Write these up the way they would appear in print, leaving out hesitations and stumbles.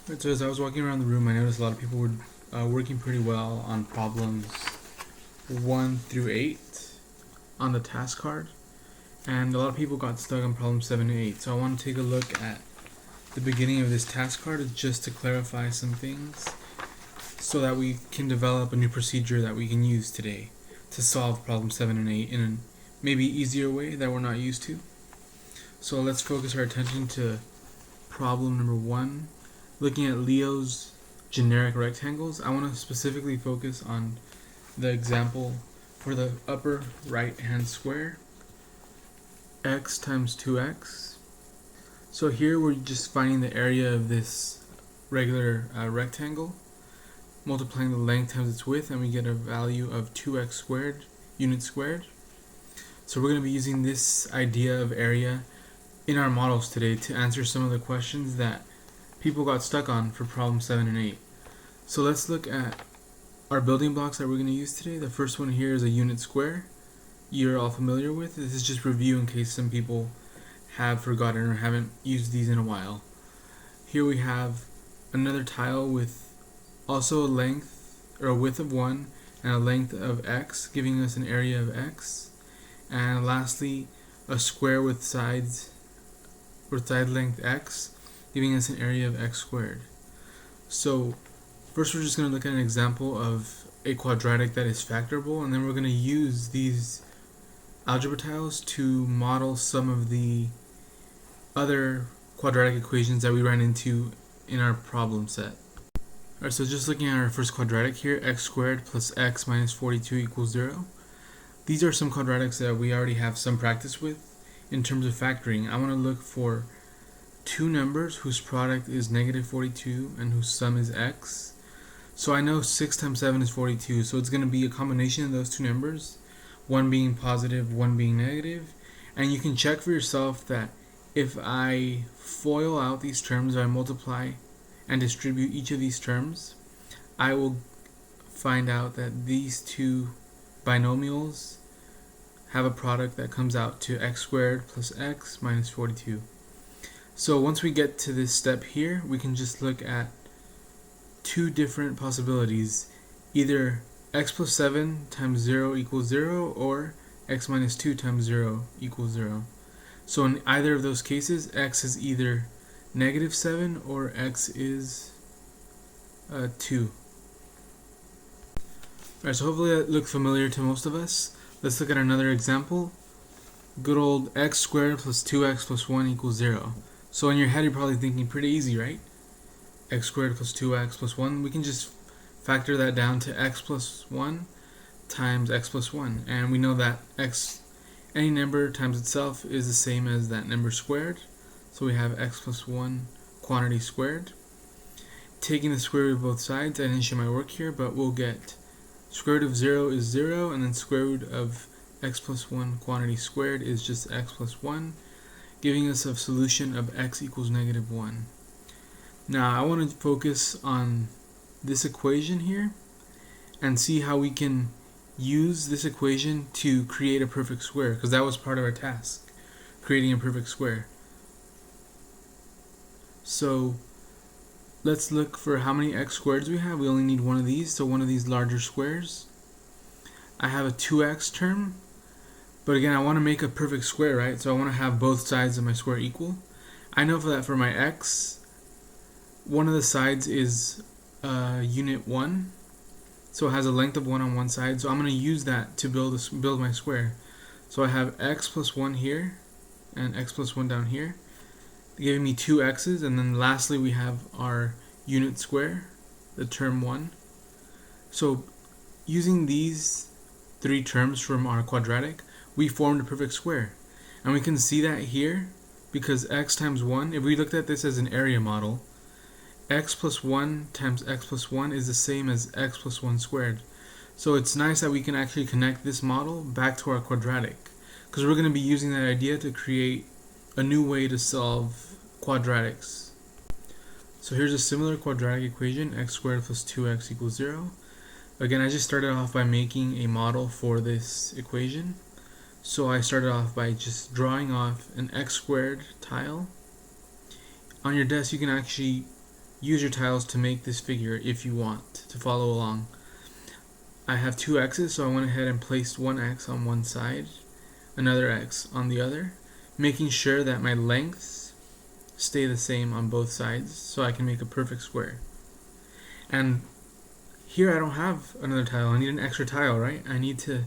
Right, so as I was walking around the room, I noticed a lot of people were working pretty well on problems 1 through 8 on the task card, and a lot of people got stuck on problem 7 and 8. So I want to take a look at the beginning of this task card just to clarify some things so that we can develop a new procedure that we can use today to solve problem 7 and 8 in a maybe easier way that we're not used to. So let's focus our attention to problem number 1. Looking at Leo's generic rectangles, I want to specifically focus on the example for the upper right hand square, x times 2x. So here we're just finding the area of this regular rectangle, multiplying the length times its width, and we get a value of 2x squared, units squared. So we're going to be using this idea of area in our models today to answer some of the questions that people got stuck on for problem 7 and 8. So let's look at our building blocks that we're going to use today. The first one here is a unit square. You're all familiar with. This is just review in case some people have forgotten or haven't used these in a while. Here we have another tile with also a length or a width of 1 and a length of x, giving us an area of x. And lastly, a square with sides or side length x, giving us an area of x squared. So first we're just going to look at an example of a quadratic that is factorable, and then we're going to use these algebra tiles to model some of the other quadratic equations that we ran into in our problem set. Alright, so just looking at our first quadratic here, x squared plus x minus 42 equals 0. These are some quadratics that we already have some practice with. In terms of factoring, I want to look for two numbers whose product is negative 42 and whose sum is x. So I know 6 times 7 is 42, so it's going to be a combination of those two numbers, one being positive, one being negative. And you can check for yourself that if I FOIL out these terms, or I multiply and distribute each of these terms, I will find out that these two binomials have a product that comes out to x squared plus x minus 42. So once we get to this step here, we can just look at two different possibilities, either x plus 7 times 0 equals 0 or x minus 2 times 0 equals 0. So in either of those cases, x is either negative 7 or x is 2. Alright, so hopefully that looks familiar to most of us. Let's look at another example. Good old x squared plus 2x plus 1 equals 0. So in your head you're probably thinking pretty easy, right? X squared plus 2x plus 1. We can just factor that down to x plus 1 times x plus 1. And we know that any number times itself is the same as that number squared. So we have x plus 1 quantity squared. Taking the square root of both sides, I didn't show my work here, but we'll get square root of 0 is 0, and then square root of x plus 1 quantity squared is just x plus 1, giving us a solution of x equals negative 1. Now I want to focus on this equation here and see how we can use this equation to create a perfect square, because that was part of our task, creating a perfect square. So let's look for how many x squareds we have. We only need one of these, so one of these larger squares. I have a 2x term, but again I want to make a perfect square, right? So I want to have both sides of my square equal. I know for my x, one of the sides is unit 1, so it has a length of 1 on one side, so I'm going to use that to build my square. So I have x plus 1 here and x plus 1 down here, giving me two x's, and then lastly we have our unit square, the term 1. So using these three terms from our quadratic, we formed a perfect square. And we can see that here because x times 1, if we looked at this as an area model, x plus 1 times x plus 1 is the same as x plus 1 squared. So it's nice that we can actually connect this model back to our quadratic, because we're going to be using that idea to create a new way to solve quadratics. So here's a similar quadratic equation, x squared plus 2x equals 0. Again, I just started off by making a model for this equation. So I started off by just drawing off an x squared tile. On your desk you can actually use your tiles to make this figure if you want to follow along. I have two x's, so I went ahead and placed one x on one side, another x on the other, making sure that my lengths stay the same on both sides so I can make a perfect square. And here I don't have another tile, I need an extra tile, right? I need to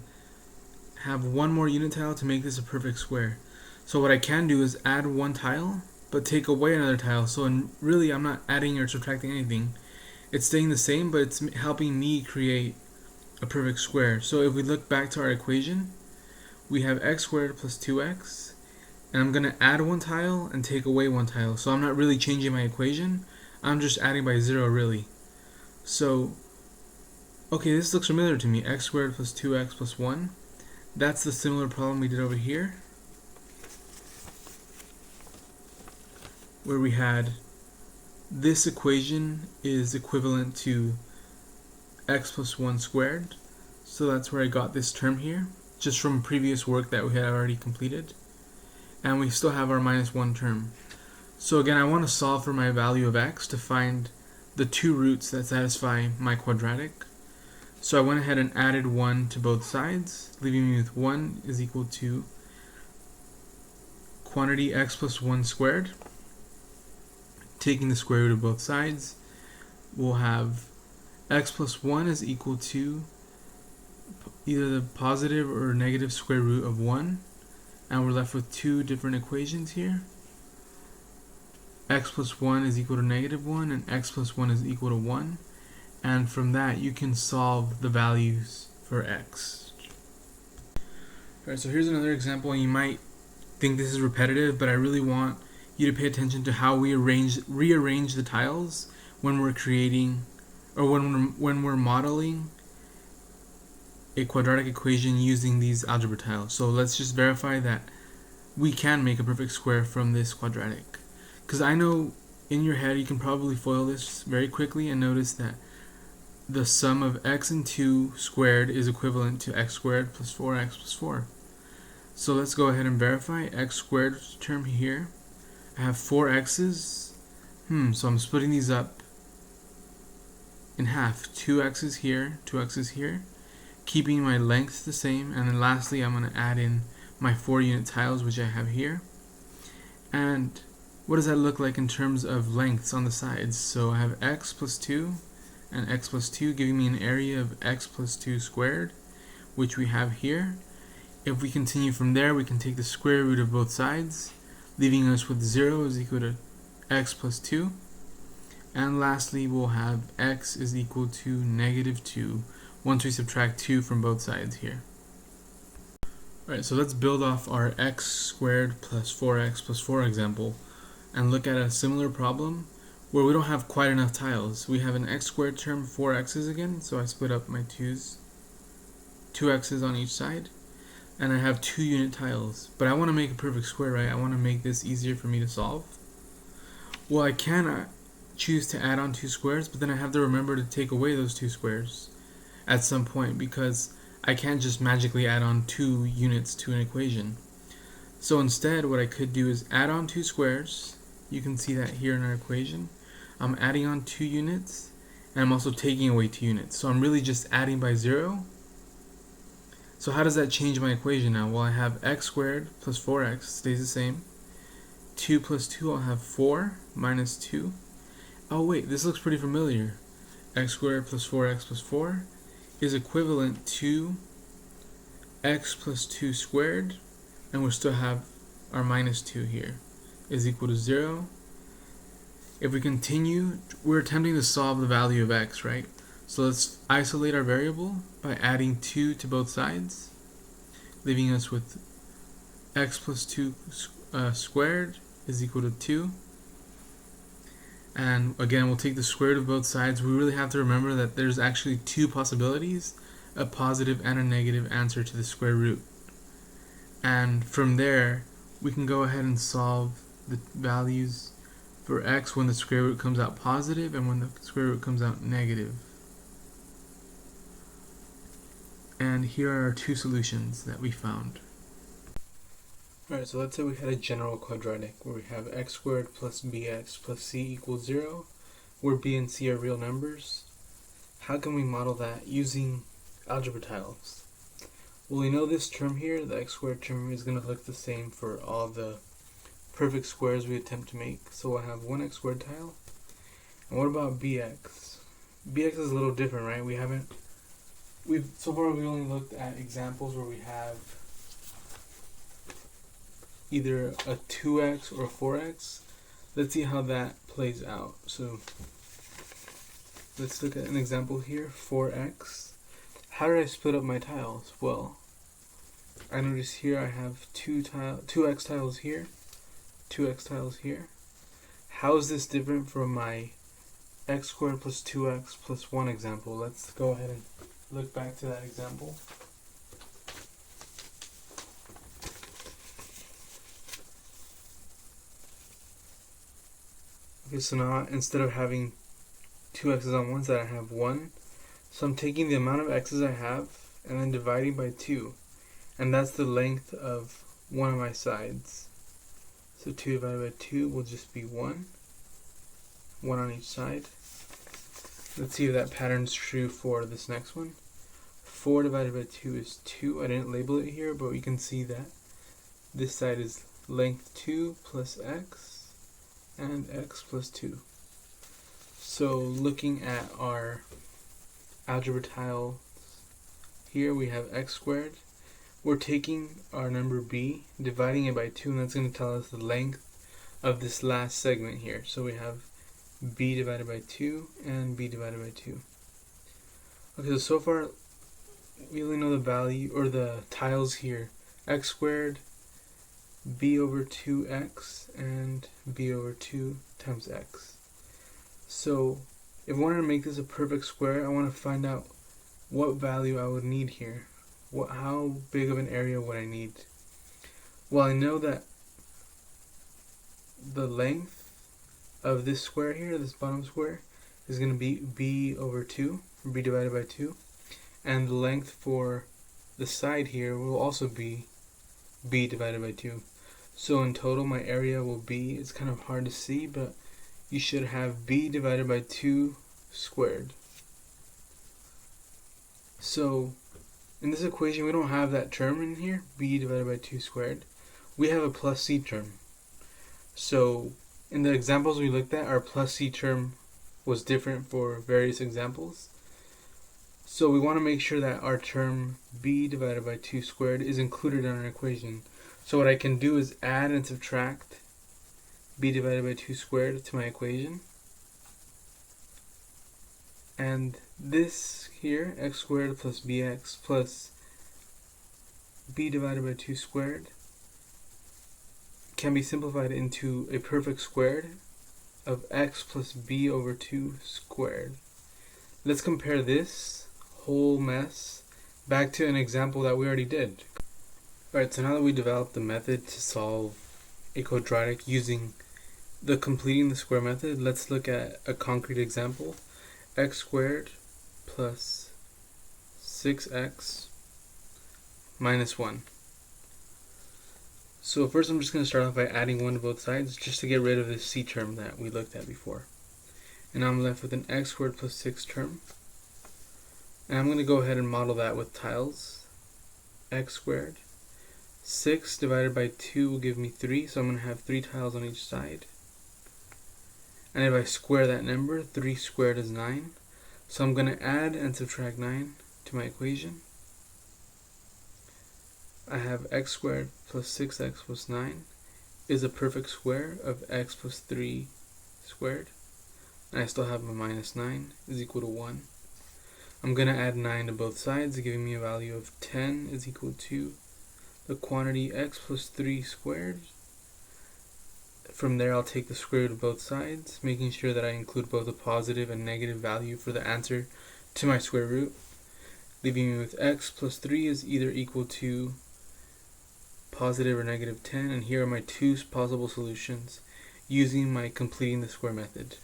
have one more unit tile to make this a perfect square. So what I can do is add one tile, but take away another tile. So really I'm not adding or subtracting anything. It's staying the same, but it's helping me create a perfect square. So if we look back to our equation, we have x squared plus 2x, and I'm going to add one tile and take away one tile. So I'm not really changing my equation, I'm just adding by 0 really. So, okay, this looks familiar to me, x squared plus 2x plus 1. That's the similar problem we did over here, where we had this equation is equivalent to x plus 1 squared. So that's where I got this term here, just from previous work that we had already completed. And we still have our minus 1 term. So again, I want to solve for my value of x to find the two roots that satisfy my quadratic. So I went ahead and added 1 to both sides, leaving me with 1 is equal to quantity x plus 1 squared. Taking the square root of both sides, we'll have x plus 1 is equal to either the positive or negative square root of 1. And we're left with two different equations here. X plus 1 is equal to negative 1, and x plus 1 is equal to 1. And from that, you can solve the values for x. Alright, so here's another example, and you might think this is repetitive, but I really want you to pay attention to how we rearrange the tiles when we're creating, or when we're modeling a quadratic equation using these algebra tiles. So let's just verify that we can make a perfect square from this quadratic. Because I know in your head you can probably FOIL this very quickly and notice that the sum of x and 2 squared is equivalent to x squared plus 4x plus 4. So let's go ahead and verify x squared term here. I have 4 x's. So I'm splitting these up in half. 2 x's here, 2 x's here, keeping my length the same. And then lastly, I'm going to add in my 4 unit tiles, which I have here. And what does that look like in terms of lengths on the sides? So I have x plus 2 and x plus 2, giving me an area of x plus 2 squared, which we have here. If we continue from there, we can take the square root of both sides, leaving us with 0 is equal to x plus 2. And lastly, we'll have x is equal to negative 2 once we subtract 2 from both sides here. Alright, so let's build off our x squared plus 4x plus 4 example and look at a similar problem where we don't have quite enough tiles. We have an x squared term, 4x's again, so I split up my 2 x's on each side, and I have 2 unit tiles. But I want to make a perfect square, right? I want to make this easier for me to solve. Well, I can choose to add on 2 squares, but then I have to remember to take away those 2 squares at some point, because I can't just magically add on 2 units to an equation. So instead, what I could do is add on 2 squares. You can see that here in our equation. I'm adding on 2 units, and I'm also taking away 2 units. So I'm really just adding by 0. So how does that change my equation now? Well, I have x squared plus 4x stays the same. 2 plus 2, I'll have 4 minus 2. Oh wait, this looks pretty familiar. X squared plus 4x plus 4 is equivalent to x plus 2 squared, and we'll still have our minus 2 here, is equal to 0. If we continue, we're attempting to solve the value of x, right? So let's isolate our variable by adding 2 to both sides, leaving us with x plus 2 squared is equal to 2. And again, we'll take the square root of both sides. We really have to remember that there's actually 2 possibilities, a positive and a negative answer to the square root. And from there, we can go ahead and solve the values for x when the square root comes out positive and when the square root comes out negative. And here are our 2 solutions that we found. Alright, so let's say we had a general quadratic where we have x squared plus bx plus c equals 0, where b and c are real numbers. How can we model that using algebra tiles? Well, we know this term here, the x squared term, is going to look the same for all the perfect squares we attempt to make. So we'll have one x squared tile. And what about bx? Bx is a little different, right? So far we only looked at examples where we have either a 2x or a 4x. Let's see how that plays out. So let's look at an example here, 4x. How did I split up my tiles? Well, I notice here I have 2x tiles here, 2x tiles here. How is this different from my x squared plus 2x plus 1 example? Let's go ahead and look back to that example. Okay, so now instead of having 2 x's on one side, I have 1. So I'm taking the amount of x's I have and then dividing by 2. And that's the length of one of my sides. So 2 divided by 2 will just be 1. 1 on each side. Let's see if that pattern's true for this next one. 4 divided by 2 is 2. I didn't label it here, but we can see that this side is length 2 plus x and x plus 2. So looking at our algebra tile here, we have x squared. We're taking our number b, dividing it by 2, and that's going to tell us the length of this last segment here. So we have b divided by 2 and b divided by 2. Okay, so far we only know the value, or the tiles here, x squared, b over 2x, and b over 2 times x. So if I wanted to make this a perfect square, I want to find out what value I would need here. How big of an area would I need? Well, I know that the length of this square here, this bottom square, is going to be b over 2, b divided by 2. And the length for the side here will also be b divided by 2. So in total, my area will be, it's kind of hard to see, but you should have b divided by 2 squared. So in this equation, we don't have that term in here, b divided by 2 squared. We have a plus c term. So in the examples we looked at, our plus c term was different for various examples. So we want to make sure that our term b divided by 2 squared is included in our equation. So what I can do is add and subtract b divided by 2 squared to my equation. And this here, x squared plus bx plus b divided by 2 squared, can be simplified into a perfect squared of x plus b over 2 squared. Let's compare this whole mess back to an example that we already did. Alright, so now that we developed the method to solve a quadratic using the completing the square method, let's look at a concrete example. X squared plus 6x minus 1. So first I'm just going to start off by adding 1 to both sides just to get rid of this c term that we looked at before. And now I'm left with an x squared plus 6 term. And I'm going to go ahead and model that with tiles. X squared. 6 divided by 2 will give me 3, so I'm going to have 3 tiles on each side. And if I square that number, 3 squared is 9. So I'm going to add and subtract 9 to my equation. I have x squared plus 6x plus 9 is a perfect square of x plus 3 squared. And I still have my minus 9 is equal to 1. I'm going to add 9 to both sides, giving me a value of 10 is equal to the quantity x plus 3 squared. From there, I'll take the square root of both sides, making sure that I include both a positive and negative value for the answer to my square root, leaving me with x plus 3 is either equal to positive or negative 10, and here are my two possible solutions using my completing the square method.